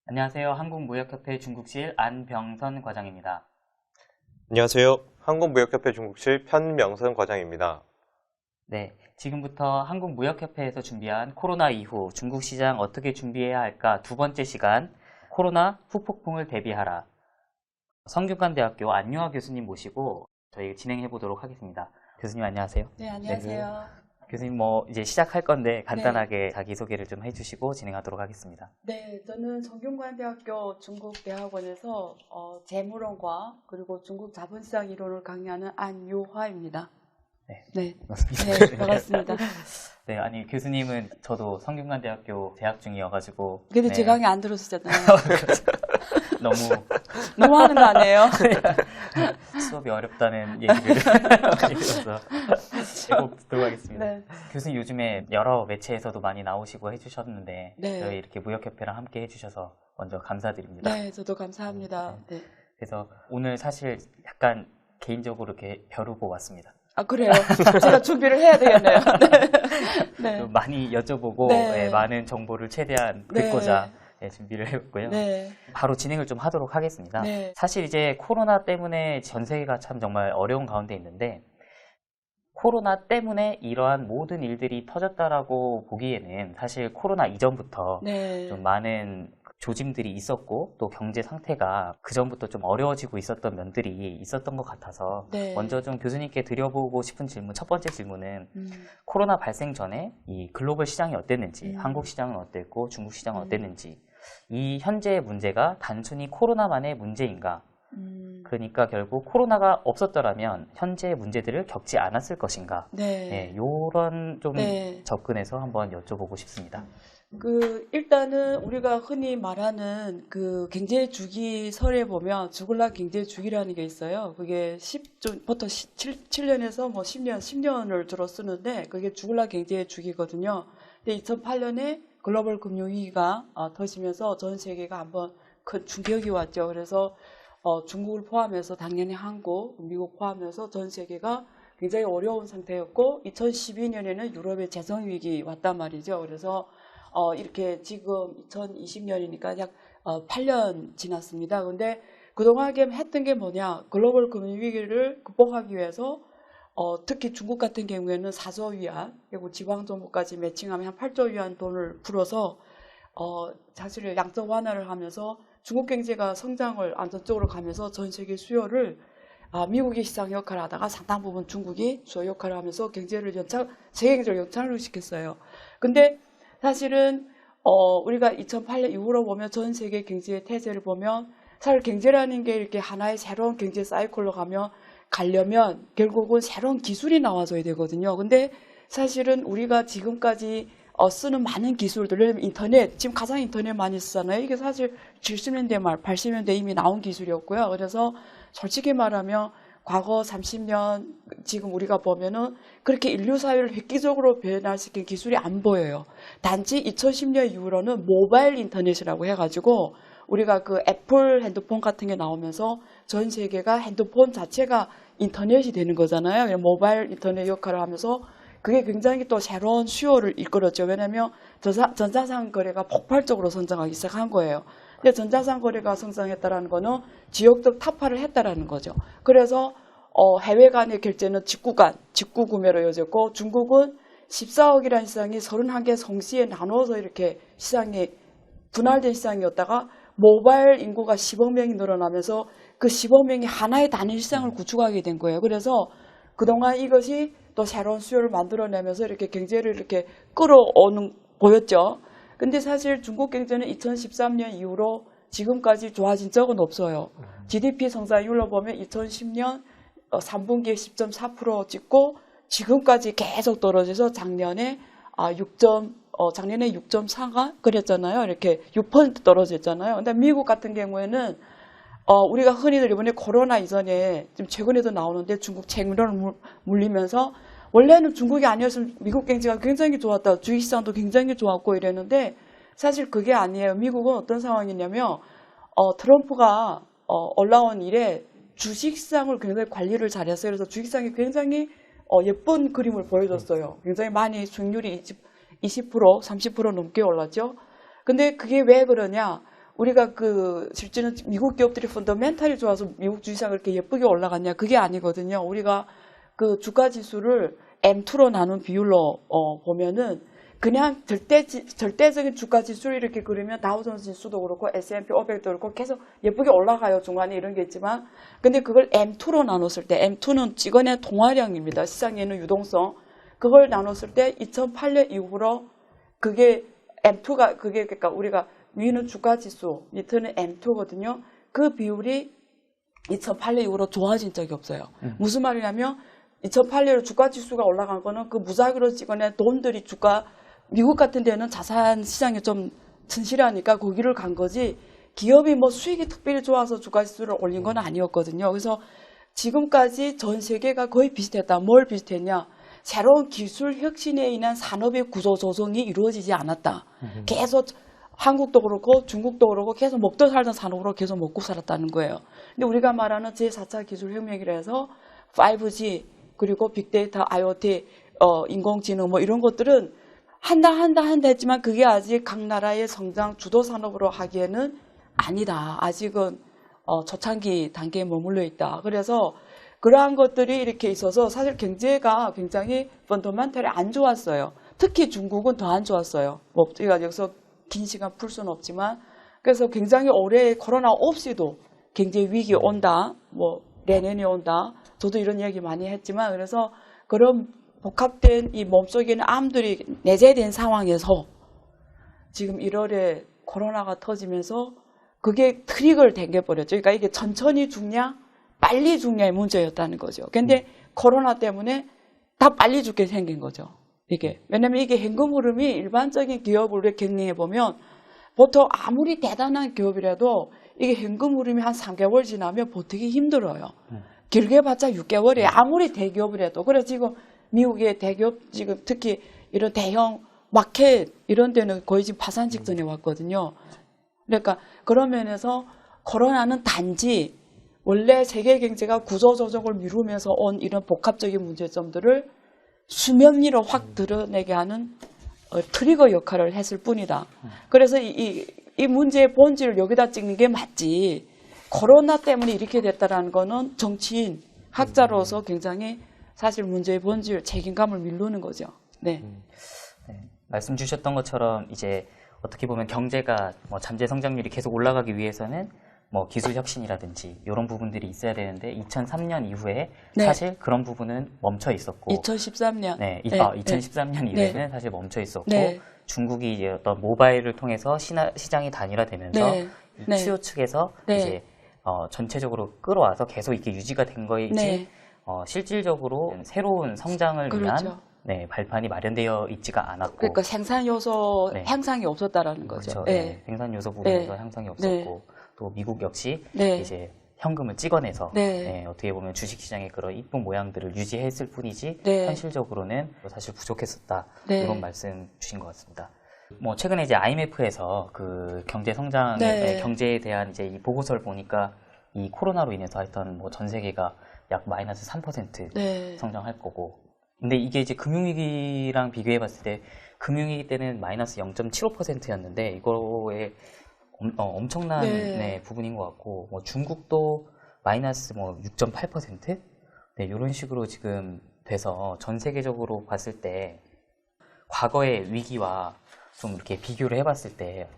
안녕하세요. 한국무역협회 중국실 안병선 과장입니다. 안녕하세요. 한국무역협회 중국실 편명선 과장입니다. 네, 지금부터 한국무역협회에서 준비한 코로나 이후 중국 시장 어떻게 준비해야 할까 두 번째 시간 코로나 후폭풍을 대비하라. 성균관대학교 안유아 교수님 모시고 저희 진행해 보도록 하겠습니다. 교수님 안녕하세요. 네, 안녕하세요. 교수님 이제 시작할 건데 간단하게 자기소개를 좀 해주시고 진행하도록 하겠습니다. 네, 저는 성균관대학교 중국대학원에서 재무론과 그리고 중국 자본시장 이론을 강의하는 안유화입니다. 네, 반갑습니다. 네, 반갑습니다. 네, 아니 교수님은 저도 성균관대학교 재학 중이어가지고 근데 네. 제 강의 안 들어주셨잖아요. 너무 하는 거 아니에요? 수업이 어렵다는 얘기를 많이 들어서 꼭 듣도록 하겠습니다. 네. 교수님 요즘에 여러 매체에서도 많이 나오시고 해주셨는데 네. 저희 이렇게 무역협회랑 함께 해주셔서 먼저 감사드립니다. 네, 저도 감사합니다. 네. 그래서 오늘 사실 약간 개인적으로 이렇게 벼르고 왔습니다. 아, 그래요? 제가 준비를 해야 되겠네요. 네. 좀 많이 여쭤보고 네. 많은 정보를 최대한 듣고자 준비를 해봤고요. 네. 바로 진행을 좀 하도록 하겠습니다. 네. 사실 이제 코로나 때문에 전 세계가 참 정말 어려운 가운데 있는데 코로나 때문에 이러한 모든 일들이 터졌다라고 보기에는 사실 코로나 이전부터 네. 좀 많은 조짐들이 있었고 또 경제 상태가 그전부터 좀 어려워지고 있었던 면들이 있었던 것 같아서 네. 먼저 좀 교수님께 드려보고 싶은 질문, 첫 번째 질문은 코로나 발생 전에 이 글로벌 시장이 어땠는지, 한국 시장은 어땠고 중국 시장은 어땠는지, 이 현재의 문제가 단순히 코로나만의 문제인가? 그러니까 결국 코로나가 없었더라면 현재의 문제들을 겪지 않았을 것인가? 네. 이런 좀 네. 접근해서 한번 여쭤보고 싶습니다. 일단은 우리가 흔히 말하는 경제 주기설에 보면 주글락 경제 주기라는 게 있어요. 그게 보통 7년에서 뭐 10년을 주로 쓰는데 그게 주글락 경제 주기거든요. 근데 2008년에 글로벌 금융위기가 터지면서 전 세계가 한번 큰 충격이 왔죠. 그래서 중국을 포함해서 당연히 한국, 미국 포함해서 전 세계가 굉장히 어려운 상태였고 2012년에는 유럽의 재정위기 왔단 말이죠. 그래서 이렇게 지금 2020년이니까 약 8년 지났습니다. 근데 그동안 했던 게 뭐냐? 글로벌 금융위기를 극복하기 위해서 특히 중국 같은 경우에는 4조 위안, 그리고 지방정부까지 매칭하면 한 8조 위안 돈을 풀어서 사실 양적 완화를 하면서 중국 경제가 성장을 안정적으로 가면서 전 세계 수요를 미국이 시장 역할을 하다가 상당 부분 중국이 수요 역할을 하면서 세계 경제를 연착륙 시켰어요. 근데 사실은 우리가 2008년 이후로 보면 전 세계 경제의 태세를 보면 사실 경제라는 게 이렇게 하나의 새로운 경제 사이클로 가려면 결국은 새로운 기술이 나와줘야 되거든요. 근데 사실은 우리가 지금까지 쓰는 많은 기술들, 인터넷, 지금 가장 인터넷 많이 쓰잖아요. 이게 사실 70년대 말, 80년대 이미 나온 기술이었고요. 그래서 솔직히 말하면 과거 30년 지금 우리가 보면은 그렇게 인류 사회를 획기적으로 변화시킨 기술이 안 보여요. 단지 2010년 이후로는 모바일 인터넷이라고 해가지고 우리가 애플 핸드폰 같은 게 나오면서 전 세계가 핸드폰 자체가 인터넷이 되는 거잖아요. 모바일 인터넷 역할을 하면서 그게 굉장히 또 새로운 수요를 이끌었죠. 왜냐하면 전자상 거래가 폭발적으로 성장하기 시작한 거예요. 근데 전자상 거래가 성장했다는 거는 지역적 타파를 했다라는 거죠. 그래서 해외 간의 결제는 직구 구매로 이어졌고 중국은 14억이라는 시장이 31개 성시에 나눠서 이렇게 시장이 분할된 시장이었다가 모바일 인구가 10억 명이 늘어나면서 그 10억 명이 하나의 단일 시장을 구축하게 된 거예요. 그래서 그동안 이것이 또 새로운 수요를 만들어내면서 이렇게 경제를 이렇게 보였죠. 근데 사실 중국 경제는 2013년 이후로 지금까지 좋아진 적은 없어요. GDP 성장률로 보면 2010년 3분기에 10.4% 찍고 지금까지 계속 떨어져서 작년에 6.4가 그랬잖아요. 이렇게 6% 떨어졌잖아요. 근데 미국 같은 경우에는 우리가 흔히들 이번에 코로나 이전에 지금 최근에도 나오는데 중국 책무를 물리면서 원래는 중국이 아니었으면 미국 경제가 굉장히 좋았다. 주식시장도 굉장히 좋았고 이랬는데 사실 그게 아니에요. 미국은 어떤 상황이냐면 트럼프가 올라온 이래 주식시장을 굉장히 관리를 잘했어요. 그래서 주식시장이 굉장히 예쁜 그림을 보여줬어요. 굉장히 많이 수익률이 20%, 30% 넘게 올랐죠. 근데 그게 왜 그러냐? 우리가 실제는 미국 기업들이 펀더멘탈이 좋아서 미국 주식시장 그렇게 예쁘게 올라갔냐? 그게 아니거든요. 우리가 그 주가 지수를 M2로 나눈 비율로 보면은 그냥 절대적인 주가 지수를 이렇게 그리면 다우존스 지수도 그렇고 S&P 500도 그렇고 계속 예쁘게 올라가요. 중간에 이런 게 있지만. 근데 그걸 M2로 나눴을 때 M2는 직원의 통화량입니다. 시장에는 유동성. 그걸 나눴을 때 2008년 이후로 그게 M2가 그러니까 우리가 위는 주가 지수, 밑에는 M2거든요. 그 비율이 2008년 이후로 좋아진 적이 없어요. 무슨 말이냐면 2008년 주가 지수가 올라간 거는 그 무작위로 찍어낸 돈들이 미국 같은 데는 자산 시장이 좀 튼실하니까 거기를 간 거지 기업이 뭐 수익이 특별히 좋아서 주가 지수를 올린 건 아니었거든요. 그래서 지금까지 전 세계가 거의 비슷했다. 뭘 비슷했냐? 새로운 기술 혁신에 인한 산업의 구조 조성이 이루어지지 않았다. 계속 한국도 그렇고 중국도 그렇고 계속 먹고 살던 산업으로 계속 먹고 살았다는 거예요. 근데 우리가 말하는 제4차 기술혁명이라 해서 5G 그리고 빅데이터, IoT, 인공지능 뭐 이런 것들은 한다 했지만 그게 아직 각 나라의 성장 주도 산업으로 하기에는 아니다. 아직은 초창기 단계에 머물러 있다. 그래서 그러한 것들이 이렇게 있어서 사실 경제가 굉장히 펀더멘털이 안 좋았어요. 특히 중국은 더 안 좋았어요. 뭐 제가 여기서 긴 시간 풀 수는 없지만 그래서 굉장히 올해 코로나 없이도 경제 위기 온다. 뭐 내년이 온다. 저도 이런 이야기 많이 했지만 그래서 그런 복합된 이 몸속에 있는 암들이 내재된 상황에서 지금 1월에 코로나가 터지면서 그게 트릭을 당겨버렸죠. 그러니까 이게 천천히 죽냐 빨리 죽냐의 문제였다는 거죠. 근데 코로나 때문에 다 빨리 죽게 생긴 거죠. 이게 왜냐면 이게 현금 흐름이 일반적인 기업을 경영해 보면 보통 아무리 대단한 기업이라도 이게 현금 흐름이 한 3개월 지나면 버티기 힘들어요. 길게 봤자 6개월이에요. 아무리 대기업이라도. 그래서 지금 미국의 대기업 지금 특히 이런 대형 마켓 이런 데는 거의 지금 파산 직전에 왔거든요. 그러니까 그런 면에서 코로나는 단지 원래 세계 경제가 구조 조정을 미루면서 온 이런 복합적인 문제점들을 수면 위로 확 드러내게 하는 트리거 역할을 했을 뿐이다. 그래서 이 문제의 본질을 여기다 찍는 게 맞지. 코로나 때문에 이렇게 됐다라는 거는 정치인, 학자로서 굉장히 사실 문제의 본질, 책임감을 미루는 거죠. 네. 네. 말씀 주셨던 것처럼 이제 어떻게 보면 경제가 뭐 잠재 성장률이 계속 올라가기 위해서는 뭐 기술 혁신이라든지 이런 부분들이 있어야 되는데 2003년 이후에 네. 사실 그런 부분은 멈춰 있었고 2013년. 네, 네. 2013년 이후에는 네. 사실 멈춰 있었고 네. 중국이 이제 어떤 모바일을 통해서 시장이 단일화되면서 네. 이 네. 수요 측에서 네. 이제 전체적으로 끌어와서 계속 이렇게 유지가 된 거이지 네. 실질적으로 새로운 성장을 그렇죠. 위한 네, 발판이 마련되어 있지가 않았고 그러니까 생산 요소 네. 향상이 없었다라는 거죠. 그렇죠. 네. 네. 생산 요소 부분에서 네. 향상이 없었고 또 미국 역시 네. 이제 현금을 찍어내서 네. 네, 어떻게 보면 주식시장의 그런 이쁜 모양들을 유지했을 뿐이지 네. 현실적으로는 사실 부족했었다 네. 이런 말씀 주신 것 같습니다. 뭐 최근에 이제 IMF에서 그 경제 성장, 네. 경제에 대한 이제 이 보고서를 보니까 이 코로나로 인해서 하여튼 뭐 전 세계가 약 마이너스 3% 네. 성장할 거고. 근데 이게 이제 금융위기랑 비교해봤을 때 금융위기 때는 마이너스 0.75%였는데 이거에 엄청난 네. 네, 부분인 것 같고 뭐 중국도 마이너스 뭐 6.8%? 네, 이런 식으로 지금 돼서 전 세계적으로 봤을 때 과거의 위기와 좀 이렇게 비교를 해봤을 때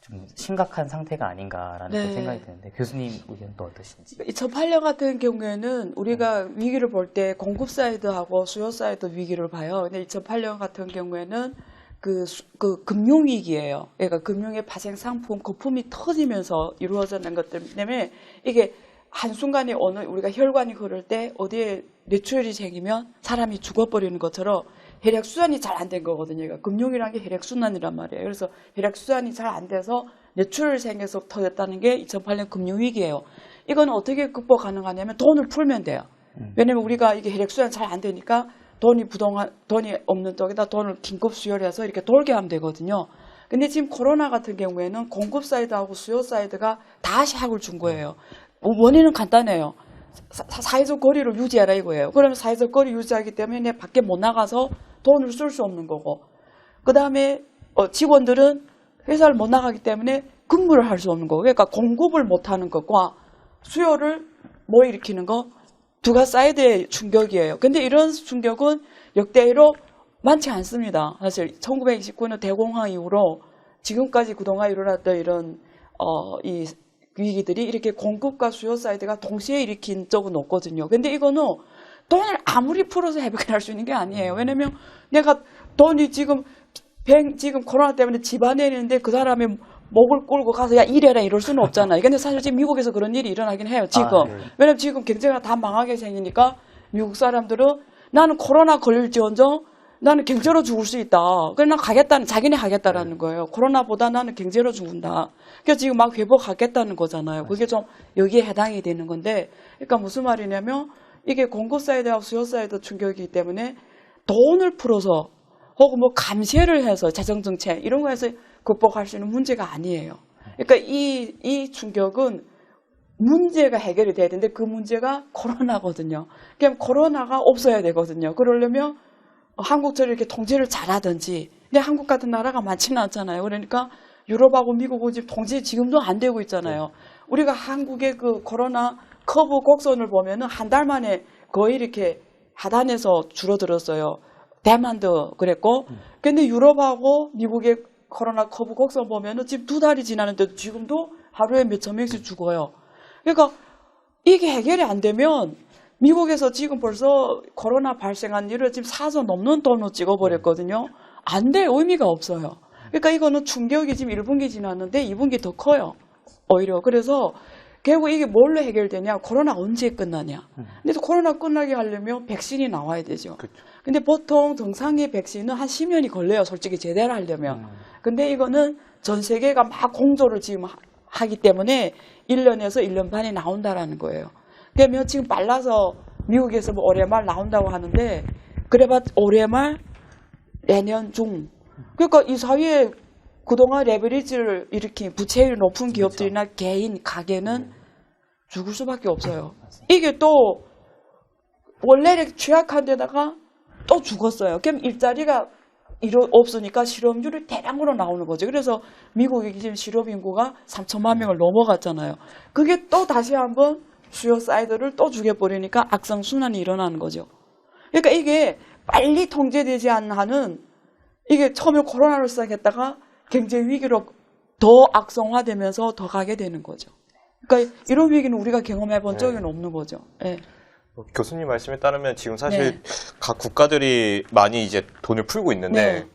좀 심각한 상태가 아닌가라는 네. 생각이 드는데 교수님 의견도 어떠신지? 2008년 같은 경우에는 우리가 위기를 볼 때 공급 사이드하고 수요 사이드 위기를 봐요. 근데 2008년 같은 경우에는 그 금융 위기예요. 그러니까 금융의 파생 상품, 거품이 터지면서 이루어지는 것들 때문에 이게 한순간에 우리가 혈관이 흐를 때 어디에 뇌출혈이 생기면 사람이 죽어버리는 것처럼 혈액순환이 잘 안 된 거거든요. 그러니까 금융이라는 게 혈액순환이란 말이에요. 그래서 혈액순환이 잘 안 돼서 뇌출혈이 생겨서 터졌다는 게 2008년 금융위기예요. 이건 어떻게 극복 가능하냐면 돈을 풀면 돼요. 왜냐면 우리가 이게 혈액순환이 잘 안 되니까 돈이 없는 쪽에다 돈을 긴급 수요를 해서 이렇게 돌게 하면 되거든요. 근데 지금 코로나 같은 경우에는 공급 사이드하고 수요 사이드가 다 샥을 준 거예요. 원인은 간단해요. 사회적 거리를 유지하라 이거예요. 그러면 사회적 거리 유지하기 때문에 밖에 못 나가서 돈을 쓸 수 없는 거고, 그 다음에 직원들은 회사를 못 나가기 때문에 근무를 할 수 없는 거. 그러니까 공급을 못하는 것과 수요를 뭐 일으키는 거 두가 사이드의 충격이에요. 근데 이런 충격은 역대로 많지 않습니다. 사실 1929년 대공황 이후로 지금까지 그동안 일어났던 이런 이 위기들이 이렇게 공급과 수요 사이드가 동시에 일으킨 적은 없거든요. 근데 이거는 돈을 아무리 풀어서 해결할 수 있는 게 아니에요. 왜냐면 내가 돈이 지금 코로나 때문에 집안에 있는데 그 사람의 목을 끌고 가서 야 일해라 이럴 수는 없잖아요. 근데 사실 지금 미국에서 그런 일이 일어나긴 해요. 지금. 네. 왜냐면 지금 경제가 다 망하게 생기니까 미국 사람들은 나는 코로나 걸릴지언정 나는 경제로 죽을 수 있다. 그래서 난 가겠다는, 자기네 하겠다라는 거예요. 코로나보다 나는 경제로 죽는다. 그래서 지금 막 회복하겠다는 거잖아요. 그게 좀 여기에 해당이 되는 건데, 그러니까 무슨 말이냐면 이게 공급 사이드하고 수요 사이드 충격이기 때문에 돈을 풀어서 혹은 뭐 감세를 해서 재정정책 이런 거 해서 극복할 수 있는 문제가 아니에요. 그러니까 이 충격은 문제가 해결이 돼야 되는데 그 문제가 코로나거든요. 그럼 코로나가 없어야 되거든요. 그러려면 한국처럼 이렇게 통제를 잘하든지, 근데 한국 같은 나라가 많지는 않잖아요. 그러니까 유럽하고 미국하고 지금 통제 지금도 안 되고 있잖아요. 우리가 한국의 그 코로나 커브 곡선을 보면은 한 달 만에 거의 이렇게 하단에서 줄어들었어요. 대만도 그랬고, 근데 유럽하고 미국의 코로나 커브 곡선 보면은 지금 2달이 지나는데도 지금도 하루에 몇천 명씩 죽어요. 그러니까 이게 해결이 안 되면 미국에서 지금 벌써 코로나 발생한 일을 지금 4조 넘는 돈으로 찍어버렸거든요. 안 돼. 의미가 없어요. 그러니까 이거는 충격이 지금 1분기 지났는데 2분기 더 커요. 오히려. 그래서 결국 이게 뭘로 해결되냐. 코로나 언제 끝나냐. 근데 코로나 끝나게 하려면 백신이 나와야 되죠. 그렇죠. 근데 보통 정상의 백신은 한 10년이 걸려요. 솔직히 제대로 하려면. 근데 이거는 전 세계가 막 공조를 지금 하기 때문에 1년에서 1년 반이 나온다라는 거예요. 그러면 지금 빨라서 미국에서 뭐 올해 말 나온다고 하는데 그래봤자 올해 말 내년 중. 그러니까 이 사회에 그동안 레버리지를 일으킨 부채율이 높은 기업들이나 개인, 가게는 죽을 수밖에 없어요. 이게 또 원래 취약한 데다가 또 죽었어요. 그럼 일자리가 없으니까 실업률이 대량으로 나오는 거죠. 그래서 미국의 지금 실업 인구가 3천만 명을 넘어갔잖아요. 그게 또 다시 한번 수요 사이드를 또 죽여버리니까 악성순환이 일어나는 거죠. 그러니까 이게 빨리 통제되지 않는 한은 이게 처음에 코로나로 시작했다가 경제 위기로 더 악성화되면서 더 가게 되는 거죠. 그러니까 이런 위기는 우리가 경험해 본 적은 없는 거죠. 네. 교수님 말씀에 따르면 지금 사실 네. 각 국가들이 많이 이제 돈을 풀고 있는데 네.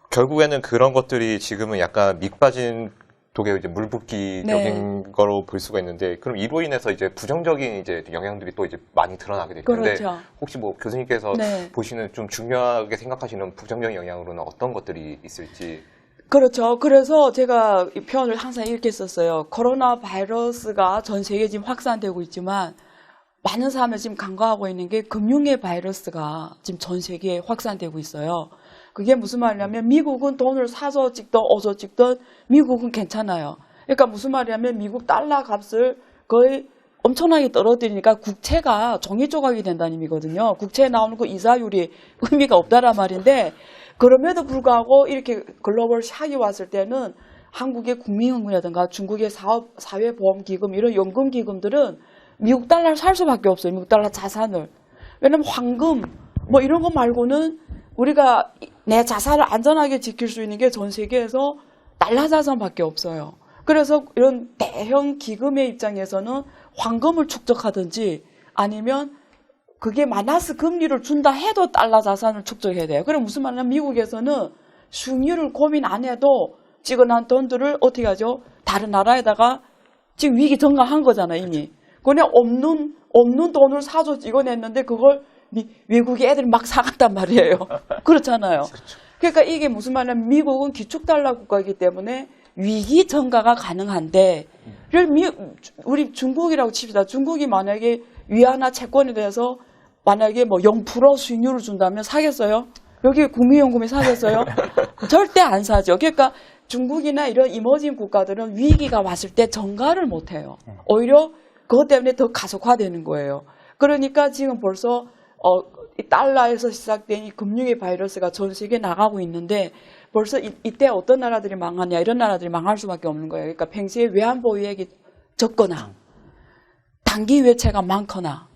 결국에는 그런 것들이 지금은 약간 밑빠진 독에 이제 물붓기적인 거로 볼 수가 있는데 그럼 이로 인해서 이제 부정적인 이제 영향들이 또 이제 많이 드러나게 될 텐데 그렇죠. 혹시 뭐 교수님께서 네. 보시는 좀 중요하게 생각하시는 부정적인 영향으로는 어떤 것들이 있을지. 그렇죠. 그래서 제가 이 표현을 항상 이렇게 썼어요. 코로나 바이러스가 전 세계에 지금 확산되고 있지만 많은 사람을 지금 간과하고 있는 게 금융의 바이러스가 지금 전 세계에 확산되고 있어요. 그게 무슨 말이냐면 미국은 돈을 사서 찍든 어서 찍든 미국은 괜찮아요. 그러니까 무슨 말이냐면 미국 달러 값을 거의 엄청나게 떨어뜨리니까 국채가 종이 조각이 된다는 의미거든요. 국채에 나오는 그 이자율이 의미가 없다란 말인데 그럼에도 불구하고 이렇게 글로벌 샥이 왔을 때는 한국의 국민연금이라든가 중국의 사회보험기금 이런 연금기금들은 미국 달러를 살 수밖에 없어요. 미국 달러 자산을. 왜냐면 황금 뭐 이런 거 말고는 우리가 내 자산을 안전하게 지킬 수 있는 게 전 세계에서 달러 자산밖에 없어요. 그래서 이런 대형 기금의 입장에서는 황금을 축적하든지 아니면 그게 마이너스 금리를 준다 해도 달러 자산을 축적해야 돼요. 그럼 무슨 말이냐면 미국에서는 수익률을 고민 안 해도 찍어놓은 돈들을 어떻게 하죠? 다른 나라에다가 지금 위기 전가한 거잖아요, 이미. 그냥 없는 돈을 사서 찍어냈는데 그걸 외국의 애들이 막 사갔단 말이에요. 그렇잖아요. 그러니까 이게 무슨 말이냐면 미국은 기축달러 국가이기 때문에 위기 전가가 가능한데 우리 중국이라고 칩시다. 중국이 만약에 위안화 채권에 대해서 만약에 뭐 0% 수익률을 준다면 사겠어요? 여기 국민연금이 사겠어요? 절대 안 사죠. 그러니까 중국이나 이런 이머징 국가들은 위기가 왔을 때 전가를 못 해요. 오히려 그것 때문에 더 가속화되는 거예요. 그러니까 지금 벌써 이 달러에서 시작된 이 금융의 바이러스가 전 세계에 나가고 있는데 벌써 이때 어떤 나라들이 망하냐 이런 나라들이 망할 수밖에 없는 거예요. 그러니까 평시에 외환보유액이 적거나 단기 외채가 많거나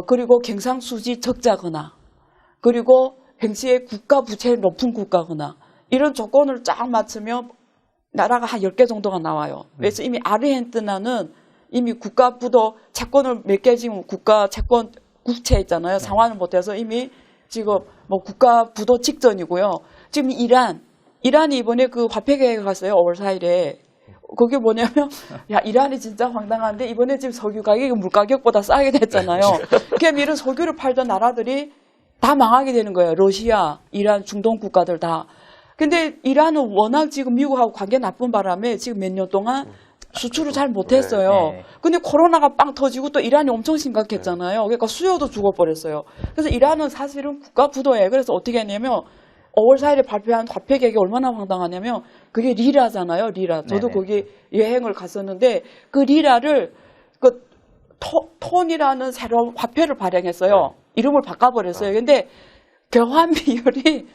그리고 경상수지 적자거나 그리고 평시에 국가 부채 높은 국가거나 이런 조건을 쫙 맞추면 나라가 한 10개 정도가 나와요. 그래서 이미 아르헨티나는 이미 국가 부도 채권을 몇 개 지금 국가 채권 국채 있잖아요. 상환을 못해서 이미 지금 뭐 국가 부도 직전이고요. 지금 이란이 이번에 그 화폐 계획을 갔어요. 5월 4일에. 그게 뭐냐면 야 이란이 진짜 황당한데 이번에 지금 석유 가격이 물 가격보다 싸게 됐잖아요. 그럼 이런 석유를 팔던 나라들이 다 망하게 되는 거예요. 러시아, 이란, 중동 국가들 다. 근데 이란은 워낙 지금 미국하고 관계 나쁜 바람에 지금 몇 년 동안 수출을 잘 못했어요. 네. 근데 코로나가 빵 터지고 또 이란이 엄청 심각했잖아요. 그러니까 수요도 죽어버렸어요. 그래서 이란은 사실은 국가 부도예요. 그래서 어떻게 했냐면 5월 4일에 발표한 화폐 계획이 얼마나 황당하냐면 그게 리라잖아요. 리라. 저도 네네. 거기 여행을 갔었는데 그 리라를 그 톤이라는 새로운 화폐를 발행했어요. 이름을 바꿔버렸어요. 근데 교환 비율이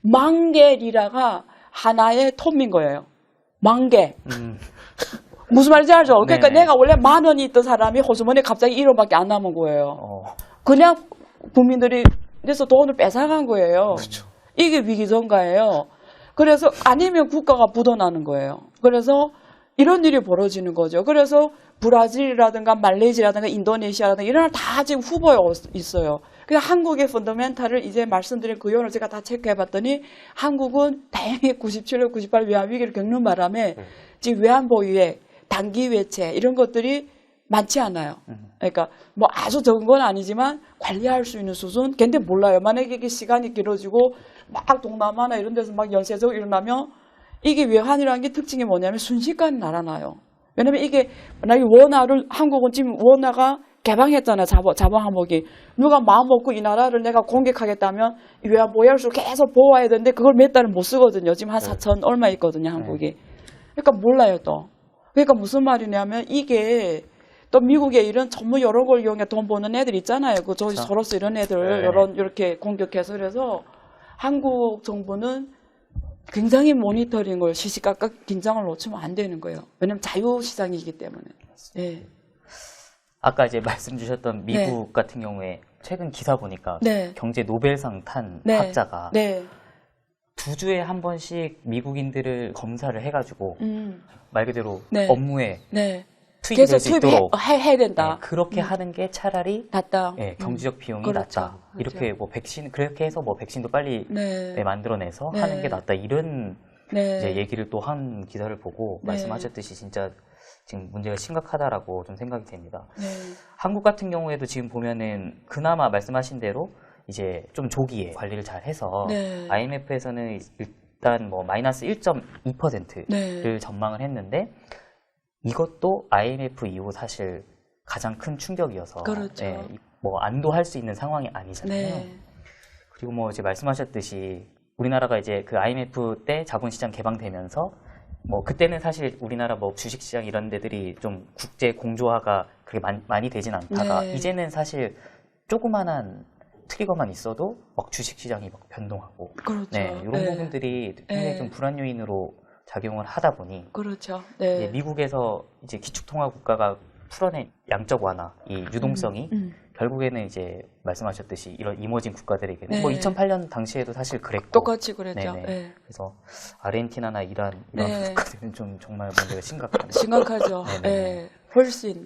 10,000개 리라가 하나의 톤인 거예요. 10,000개. 무슨 말인지 알죠? 그러니까 네네. 내가 원래 10,000원이 있던 사람이 호주머니에 갑자기 1원밖에 안 남은 거예요. 그냥 국민들이 그래서 돈을 뺏어간 거예요. 그렇죠. 이게 위기전가예요. 그래서 아니면 국가가 부도나는 거예요. 그래서 이런 일이 벌어지는 거죠. 그래서 브라질이라든가 말레이시아라든가 인도네시아라든가 이런 다 지금 후보에 있어요. 그래서 한국의 펀더멘탈을 이제 말씀드린 그 요원을 제가 다 체크해봤더니 한국은 다행히 97년, 98 외환위기를 겪는 바람에 지금 외환보유액, 단기 외채 이런 것들이 많지 않아요. 그러니까 뭐 아주 적은 건 아니지만 관리할 수 있는 수준? 근데 몰라요. 만약에 이게 시간이 길어지고 막 동남아나 이런 데서 막 연쇄적으로 일어나면 이게 외환이라는 게 특징이 뭐냐면 순식간에 날아나요. 왜냐면 이게 만약에 원화를 한국은 지금 원화가 개방했잖아요. 자본 항목이. 누가 마음 먹고 이 나라를 내가 공격하겠다면 이 외환 보유할수록 계속 보호해야 되는데 그걸 몇 달을 못 쓰거든요. 지금 한 4천 얼마 있거든요. 한국이. 그러니까 몰라요 또. 그러니까 무슨 말이냐면 이게 또 미국에 이런 전문 여러 걸 이용해 돈 버는 애들 있잖아요. 그 조지 소로스 이런 애들 이렇게 공격해서 그래서 한국 정부는 굉장히 모니터링을 시시각각 긴장을 놓치면 안 되는 거예요. 왜냐하면 자유시장이기 때문에. 네. 아까 이제 말씀 주셨던 미국 같은 경우에 최근 기사 보니까 경제 노벨상 탄 학자가 두 주에 한 번씩 미국인들을 검사를 해가지고 말 그대로 업무에 투입이 될 수 있도록 해야 된다. 그렇게 하는 게 차라리 낫다. 경제적 비용이 그렇죠. 낫다. 이렇게 뭐 백신 그렇게 해서 뭐 백신도 빨리 만들어내서 하는 게 낫다. 이런 이제 얘기를 또 한 기사를 보고 말씀하셨듯이 진짜 지금 문제가 심각하다라고 좀 생각이 됩니다. 한국 같은 경우에도 지금 보면은 그나마 말씀하신 대로 이제 좀 조기에 관리를 잘 해서 IMF에서는 일단 뭐 마이너스 1.2%를 전망을 했는데 이것도 IMF 이후 사실 가장 큰 충격이어서 그렇죠. 뭐 안도할 수 있는 상황이 아니잖아요. 그리고 뭐 이제 말씀하셨듯이 우리나라가 이제 그 IMF 때 자본시장 개방되면서 뭐 그때는 사실 우리나라 뭐 주식시장 이런 데들이 좀 국제 공조화가 그렇게 많이 되진 않다가 이제는 사실 조그만한 트리거만 있어도 막 주식시장이 막 변동하고 이런 부분들이 굉장히 좀 불안 요인으로 작용을 하다 보니 그렇죠. 이제 미국에서 이제 기축통화 국가가 풀어낸 양적 완화, 이 유동성이 결국에는 이제 말씀하셨듯이 이런 이머징 국가들에게는 뭐 2008년 당시에도 사실 그랬고 똑같이 그랬죠. 그래서 아르헨티나나 이란 이런 국가들은 좀 정말 문제가 심각하죠. 훨씬.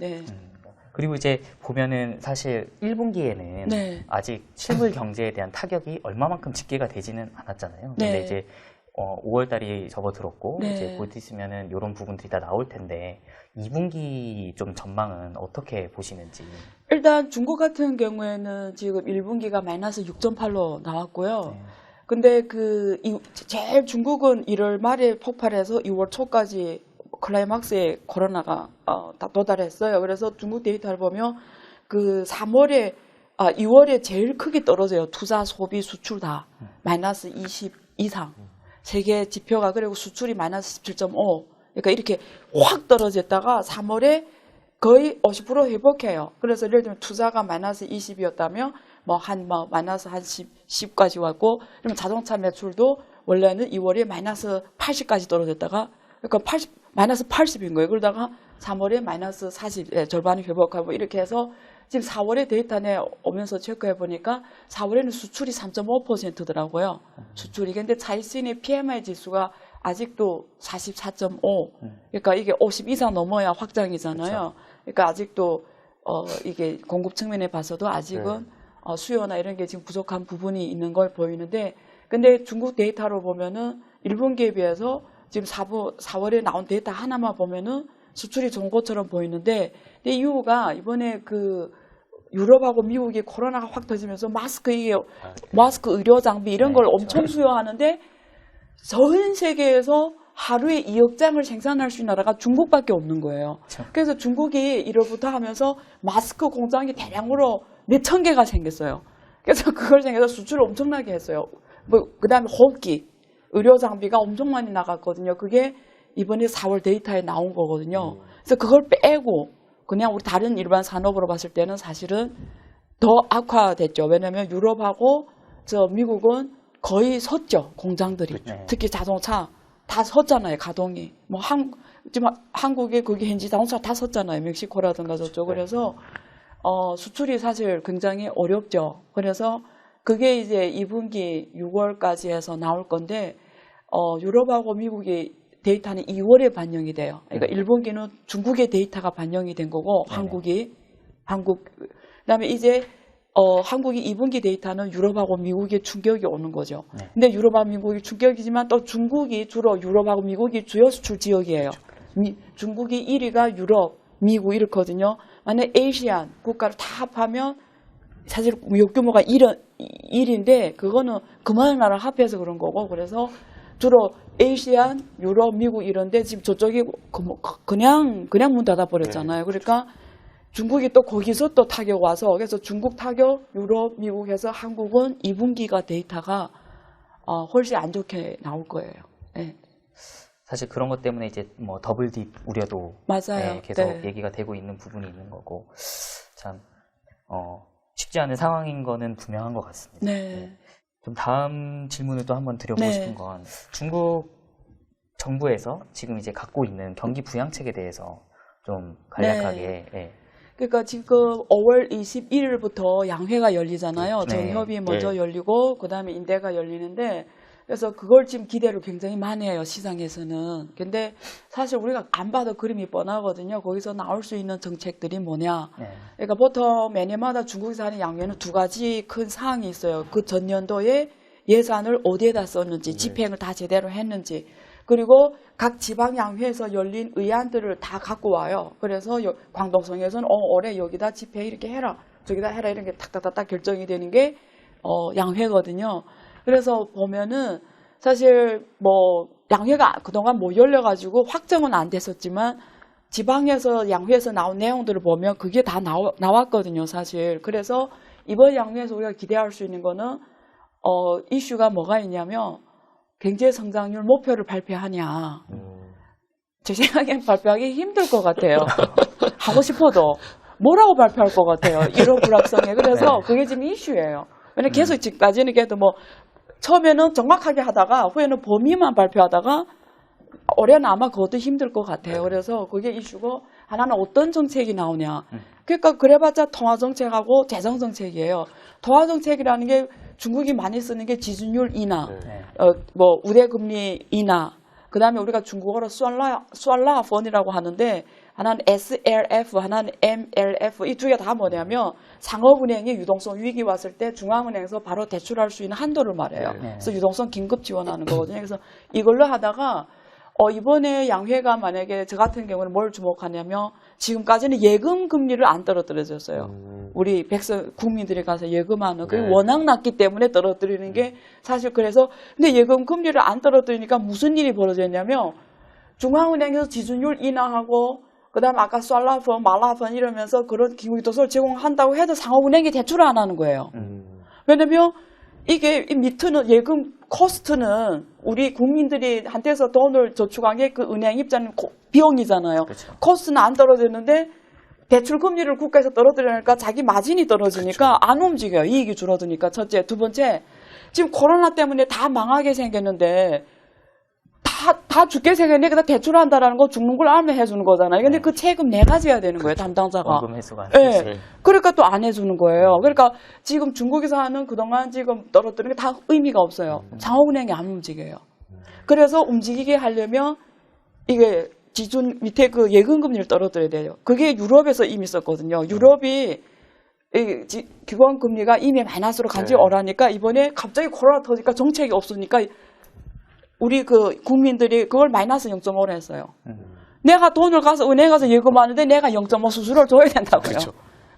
그리고 이제 보면은 사실 1분기에는 아직 실물 경제에 대한 타격이 얼마만큼 집계가 되지는 않았잖아요. 근데 이제 5월 달이 접어들었고 이제 곧 있으면은 이런 부분들이 다 나올 텐데 2분기 좀 전망은 어떻게 보시는지. 일단 중국 같은 경우에는 지금 1분기가 마이너스 6.8로 나왔고요. 근데 제일 중국은 1월 말에 폭발해서 2월 초까지 클라이막스에 코로나가 다 도달했어요. 그래서 중국 데이터를 보면 그 2월에 제일 크게 떨어져요. 투자, 소비, 수출 다 마이너스 20 이상. 세계 지표가 그리고 수출이 마이너스 17.5. 그러니까 이렇게 확 떨어졌다가 3월에 거의 50% 회복해요. 그래서 예를 들면 투자가 마이너스 20이었다면 마이너스 한 10까지 왔고, 그러면 자동차 매출도 원래는 2월에 마이너스 80까지 떨어졌다가 그러니까 마이너스 80인 거예요. 그러다가 3월에 마이너스 40, 절반이 회복하고 이렇게 해서 지금 4월에 데이터 오면서 체크해 보니까 4월에는 수출이 3.5%더라고요. 수출이. 근데 차이신의 PMI 지수가 아직도 44.5. 그러니까 이게 50 이상 넘어야 확장이잖아요. 그렇죠. 그러니까 아직도 이게 공급 측면에 봐서도 아직은 수요나 이런 게 지금 부족한 부분이 있는 걸 보이는데, 근데 중국 데이터로 보면은 1분기에 비해서 지금 4월에 나온 데이터 하나만 보면은 수출이 좋은 것처럼 보이는데, 근데 이유가 이번에 그 유럽하고 미국이 코로나가 확 터지면서 마스크 의료 장비 이런 걸 엄청 수요하는데 전 세계에서 하루에 2억 장을 생산할 수 있는 나라가 중국밖에 없는 거예요. 그래서 중국이 1월부터 하면서 마스크 공장이 대량으로 몇천 개가 생겼어요. 그래서 그걸 생겨서 수출을 엄청나게 했어요. 그다음에 호흡기, 의료 장비가 엄청 많이 나갔거든요. 그게 이번에 4월 데이터에 나온 거거든요. 그래서 그걸 빼고 그냥 우리 다른 일반 산업으로 봤을 때는 사실은 더 악화됐죠. 왜냐하면 유럽하고 미국은 거의 섰죠. 공장들이. 특히 자동차 다 섰잖아요. 가동이. 지금 한국에 거기 현지 자동차 다 섰잖아요. 멕시코라든가 저쪽. 그래서 수출이 사실 굉장히 어렵죠. 그래서 그게 이제 2분기 6월까지 해서 나올 건데 유럽하고 미국이 데이터는 2월에 반영이 돼요. 그러니까 1분기는 중국의 데이터가 반영이 된 거고 그다음에 이제 한국이 2분기 데이터는 유럽하고 미국의 충격이 오는 거죠. 근데 유럽하고 미국이 충격이지만 또 중국이 주로 유럽하고 미국이 주요 수출 지역이에요. 중국이 1위가 유럽, 미국 이렇거든요. 만약 아시안 국가를 다 합하면 사실 무역 규모가 1인데 그거는 그만한 나라를 합해서 그런 거고, 그래서 주로 아시안, 유럽, 미국 이런데 지금 저쪽이 그냥 문 닫아버렸잖아요. 그러니까 중국이 또 거기서 또 타격 와서, 그래서 중국 타격, 유럽, 미국 해서 한국은 2분기가 데이터가 훨씬 안 좋게 나올 거예요. 네. 사실 그런 것 때문에 이제 뭐 더블 딥 우려도 맞아요. 계속 얘기가 되고 있는 부분이 있는 거고, 참 쉽지 않은 상황인 거는 분명한 것 같습니다. 네. 좀 다음 질문을 또 한번 드려보고 싶은 건, 중국 정부에서 지금 이제 갖고 있는 경기 부양책에 대해서 좀 간략하게. 그러니까 지금 5월 21일부터 양회가 열리잖아요. 정협이 먼저 열리고 그다음에 인대가 열리는데, 그래서 그걸 지금 기대를 굉장히 많이 해요, 시장에서는. 근데 사실 우리가 안 봐도 그림이 뻔하거든요. 거기서 나올 수 있는 정책들이 뭐냐. 그러니까 보통 매년마다 중국에서 하는 양회는 두 가지 큰 사항이 있어요. 그 전년도에 예산을 어디에다 썼는지, 집행을 다 제대로 했는지, 그리고 각 지방양회에서 열린 의안들을 다 갖고 와요. 그래서 광동성에서는 올해 여기다 집회 이렇게 해라, 저기다 해라, 이런 게 탁탁탁탁 결정이 되는 게 양회거든요. 그래서 보면은 사실 뭐 양회가 그동안 못 열려가지고 확정은 안 됐었지만 지방에서 양회에서 나온 내용들을 보면 그게 다 나왔거든요, 사실. 그래서 이번 양회에서 우리가 기대할 수 있는 거는 이슈가 뭐가 있냐면 경제 성장률 목표를 발표하냐. 제 생각엔 발표하기 힘들 것 같아요. 하고 싶어도 뭐라고 발표할 것 같아요, 이런 불확성에. 그래서 그게 지금 이슈예요. 왜냐면 계속 지금까지는 그래도 뭐 처음에는 정확하게 하다가 후에는 범위만 발표하다가 올해는 아마 그것도 힘들 것 같아요. 그래서 그게 이슈고, 하나는 어떤 정책이 나오냐. 그러니까 그래봤자 통화정책하고 재정정책이에요. 통화정책이라는 게 중국이 많이 쓰는 게 지준율 인하, 뭐 우대금리 인하, 그 다음에 우리가 중국어로 수알라폰이라고 하는데, 하나는 SLF, 하나는 MLF, 이 두 개 다 뭐냐면 상업은행이 유동성 위기 왔을 때 중앙은행에서 바로 대출할 수 있는 한도를 말해요. 그래서 유동성 긴급 지원하는 거거든요. 그래서 이걸로 하다가 이번에 양회가 만약에 저 같은 경우는 뭘 주목하냐면, 지금까지는 예금 금리를 안 떨어뜨려줬어요. 우리 국민들이 가서 예금하는 그게 워낙 낮기 때문에 떨어뜨리는 게 사실. 그래서 근데 예금 금리를 안 떨어뜨리니까 무슨 일이 벌어졌냐면, 중앙은행에서 지준율 인하하고 그다음에 아까 쏠라폰, 말라폰 이러면서 그런 기후도서를 제공한다고 해도 상업은행이 대출을 안 하는 거예요. 왜냐면 이게 밑에는 예금 코스트는 우리 국민들이 한테서 돈을 저축한 게 그 은행 입장은 비용이잖아요. 그렇죠. 코스트는 안 떨어지는데 대출 금리를 국가에서 떨어뜨리니까 자기 마진이 떨어지니까 안 움직여요. 이익이 줄어드니까. 첫째. 두 번째, 지금 코로나 때문에 다 망하게 생겼는데 다 죽게 생겼네. 그다 대출한다라는 거 죽는 걸 알면 해주는 거잖아요. 근데 네. 그 책임 내가 져야 되는 거예요, 담당자가. 원금 회수가 안 예. 되죠. 그러니까 또 안 해주는 거예요. 그러니까 지금 중국에서 하는 그동안 지금 떨어뜨리는 게 다 의미가 없어요. 상호은행이 안 움직여요. 그래서 움직이게 하려면 이게 기준 밑에 그 예금금리를 떨어뜨려야 돼요. 그게 유럽에서 이미 있었거든요. 유럽이 기본금리가 이미 마이너스로 간지 네. 오라니까 이번에 갑자기 코로나 터지니까 정책이 없으니까 우리 그 국민들이 그걸 마이너스 0.5로 했어요. 내가 돈을 가서 은행 가서 예금하는데 내가 0.5 수수료를 줘야 된다고요. 그렇죠.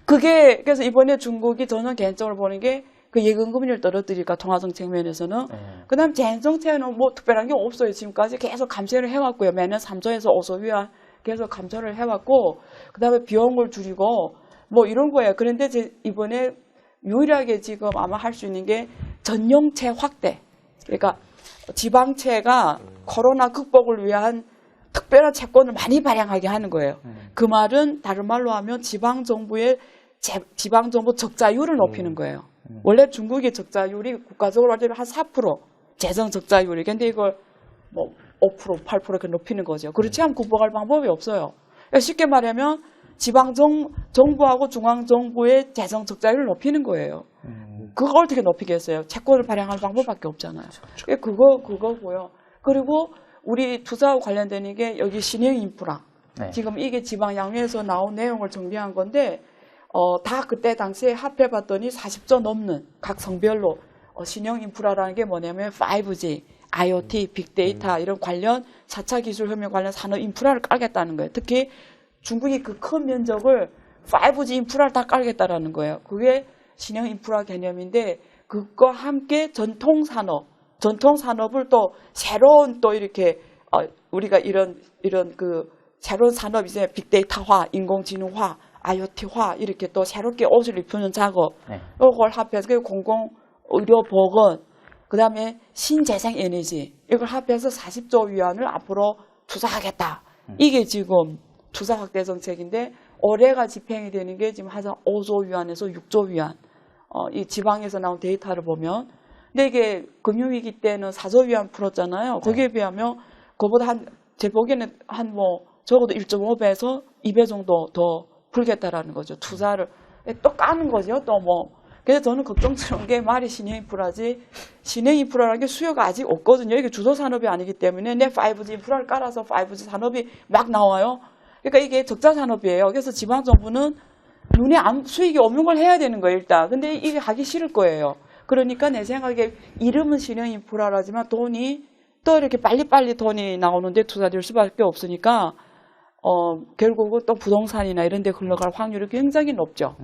그게 그래서 이번에 중국이 저는 개인적으로 보는 게 그 예금금리를 떨어뜨리니까 통화정책 면에서는 그다음 재정책은 뭐 특별한 게 없어요. 지금까지 계속 감세를 해왔고요. 매년 3조에서 5조 위안 계속 감소를 해왔고 그다음에 비용을 줄이고 뭐 이런 거예요. 그런데 이번에 유일하게 지금 아마 할 수 있는 게 전용채 확대. 그러니까 지방채가 코로나 극복을 위한 특별한 채권을 많이 발행하게 하는 거예요. 그 말은 다른 말로 하면 지방정부의 지방정부 적자율을 높이는 거예요. 원래 중국의 적자율이 국가적으로 한 4% 재정 적자율이. 근데 이걸 뭐 5%, 8% 이렇게 높이는 거죠. 그렇지 않으면 극복할 방법이 없어요. 그러니까 쉽게 말하면 지방정부하고 중앙정부의 재정 적자율을 높이는 거예요. 그걸 어떻게 높이겠어요? 채권을 발행할 방법밖에 없잖아요. 그거고요. 그리고 우리 투자와 관련되는 게 여기 신형 인프라. 네. 지금 이게 지방 양회에서 나온 내용을 정리한 건데 다 그때 당시에 합해봤더니 40조 넘는 각 성별로 신형 인프라라는 게 뭐냐면 5G, IoT, 빅데이터 이런 관련 4차 기술 혁명 관련 산업 인프라를 깔겠다는 거예요. 특히 중국이 그 큰 면적을 5G 인프라를 다 깔겠다라는 거예요. 그게 신형 인프라 개념인데 그것과 함께 전통 산업을 또 새로운 또 이렇게 우리가 이런 그 새로운 산업 이제 빅데이터화, 인공지능화, IoT화 이렇게 또 새롭게 옷을 입히는 작업 이걸 합해서 공공의료보건 그다음에 신재생에너지 이걸 합해서 40조 위안을 앞으로 투자하겠다. 이게 지금 투자 확대 정책인데 올해가 집행이 되는 게 지금 한 5조 위안에서 6조 위안. 이 지방에서 나온 데이터를 보면 근데 이게 금융위기 때는 4조 위안 풀었잖아요. 거기에 비하면 그보다 제 보기에는 적어도 1.5배에서 2배 정도 더 풀겠다라는 거죠. 투자를 또 까는 거죠. 또 그래서 저는 걱정스러운 게 말이 신형 인프라지 신형 인프라라는 게 수요가 아직 없거든요. 이게 주도 산업이 아니기 때문에 내 5G 인프라를 깔아서 5G 산업이 막 나와요. 그러니까 이게 적자 산업이에요. 그래서 지방 정부는 눈에 수익이 없는 걸 해야 되는 거예요, 일단. 근데 이게 하기 싫을 거예요. 그러니까 내 생각에 이름은 신형 인프라라지만 돈이 또 이렇게 빨리빨리 돈이 나오는데 투자될 수밖에 없으니까 결국은 또 부동산이나 이런 데 흘러갈 확률이 굉장히 높죠.